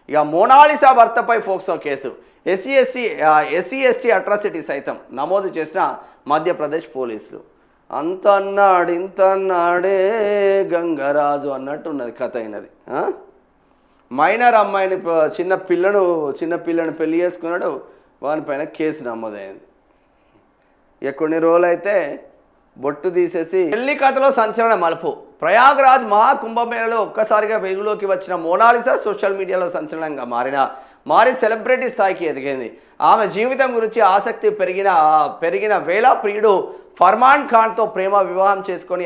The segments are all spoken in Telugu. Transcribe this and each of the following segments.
ఇక మోనాలిసా భర్తపై POCSO case SC ST atrocity సైతం నమోదు చేసిన మధ్యప్రదేశ్ పోలీసులు. అంతన్నాడు ఇంతన్నాడే గంగరాజు అన్నట్టు ఉన్నది కథ అయినది. మైనర్ అమ్మాయిని చిన్నపిల్లను పెళ్లి చేసుకున్నాడు, వానిపైన కేసు నమోదైంది. ఇక కొన్ని రోజులు అయితే బొట్టు తీసేసి పెళ్లి కథలో సంచలన మలుపు. ప్రయాగ్రాజ్ మహాకుంభమేళలో ఒక్కసారిగా వెలుగులోకి వచ్చిన మోనాలిసా సోషల్ మీడియాలో సంచలనంగా మారి సెలబ్రిటీ స్థాయికి ఎదిగింది. ఆమె జీవితం గురించి ఆసక్తి పెరిగిన వేళ ప్రియుడు ఫర్మాన్ ఖాన్తో ప్రేమ వివాహం చేసుకొని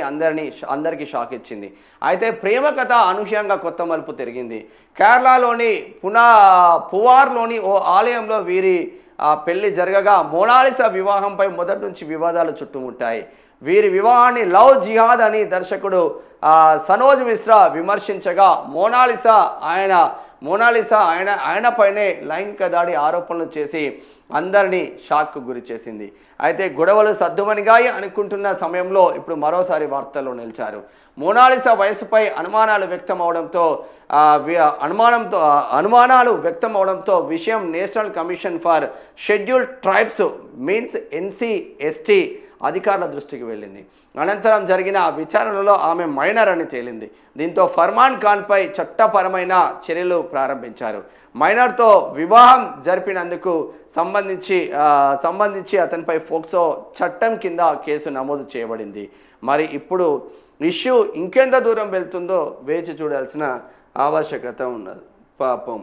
అందరికీ షాక్ ఇచ్చింది. అయితే ప్రేమ కథ అనూహ్యంగా కొత్త మలుపు తిరిగింది. కేరళలోని పువార్లోని ఓ ఆలయంలో వీరి పెళ్లి జరగగా మోనాలిసా వివాహంపై మొదటి నుంచి వివాదాలు చుట్టుముట్టాయి. వీరి వివాహాన్ని లవ్ జిహాద్ అని దర్శకుడు సనోజ్ మిశ్రా విమర్శించగా మోనాలిసా ఆయనపైనే లైంగిక దాడి ఆరోపణలు చేసి అందరినీ షాక్కు గురి చేసింది. అయితే గొడవలు సద్దుమణిగాయి అనుకుంటున్న సమయంలో ఇప్పుడు మరోసారి వార్తల్లో నిలిచారు. మోనాలిసా వయసుపై అనుమానాలు వ్యక్తం అవడంతో విషయం national commission for scheduled tribes means NCST అధికారుల దృష్టికి వెళ్ళింది. అనంతరం జరిగిన విచారణలో ఆమె మైనర్ అని తేలింది. దీంతో ఫర్మాన్ ఖాన్పై చట్టపరమైన చర్యలు ప్రారంభించారు. మైనర్తో వివాహం జరిపినందుకు సంబంధించి అతనిపై ఫోక్సో చట్టం కింద కేసు నమోదు చేయబడింది. మరి ఇప్పుడు ఇష్యూ ఇంకెంత దూరం వెళ్తుందో వేచి చూడాల్సిన ఆవశ్యకత ఉన్నది. పాపం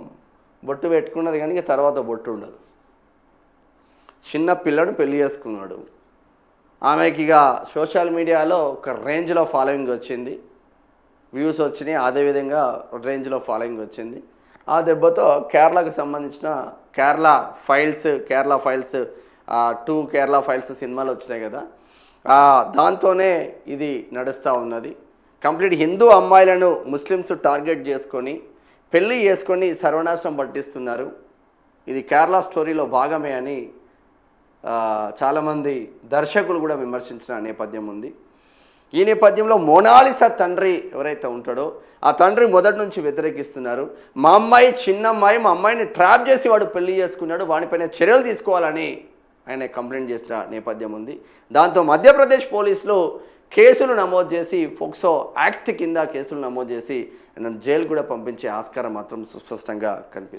బొట్టు పెట్టుకున్నది కానీ తర్వాత బొట్టు ఉండదు. చిన్న పిల్లను పెళ్లి చేసుకున్నాడు. ఆమెకి ఇక సోషల్ మీడియాలో ఒక రేంజ్లో ఫాలోయింగ్ వచ్చింది, వ్యూస్ వచ్చినాయి, అదేవిధంగా రేంజ్లో ఫాలోయింగ్ వచ్చింది. ఆ దెబ్బతో కేరళకు సంబంధించిన కేరళ ఫైల్స్ 2 కేరళ ఫైల్స్ సినిమాలు వచ్చినాయి కదా, దాంతోనే ఇది నడుస్తూ ఉన్నది. కంప్లీట్ హిందూ అమ్మాయిలను ముస్లిమ్స్ టార్గెట్ చేసుకొని పెళ్ళి చేసుకొని సర్వనాశనం పట్టిస్తున్నారు. ఇది కేరళ స్టోరీలో భాగమే అని చాలామంది దర్శకులు కూడా విమర్శించిన నేపథ్యం ఉంది. ఈ నేపథ్యంలో మోనాలిసా తండ్రి ఎవరైతే ఉంటాడో ఆ తండ్రి మొదటి నుంచి వ్యతిరేకిస్తున్నారు. మా అమ్మాయిని ట్రాప్ చేసి వాడు పెళ్లి చేసుకున్నాడు, వాడిపైన చర్యలు తీసుకోవాలని ఆయన కంప్లైంట్ చేసిన నేపథ్యం ఉంది. దాంతో మధ్యప్రదేశ్ పోలీసులు కేసులు నమోదు చేసి ఫోక్సో యాక్ట్ కింద కేసులు నమోదు చేసి జైలు కూడా పంపించే ఆస్కారం మాత్రం సుస్పష్టంగా కనిపిస్తుంది.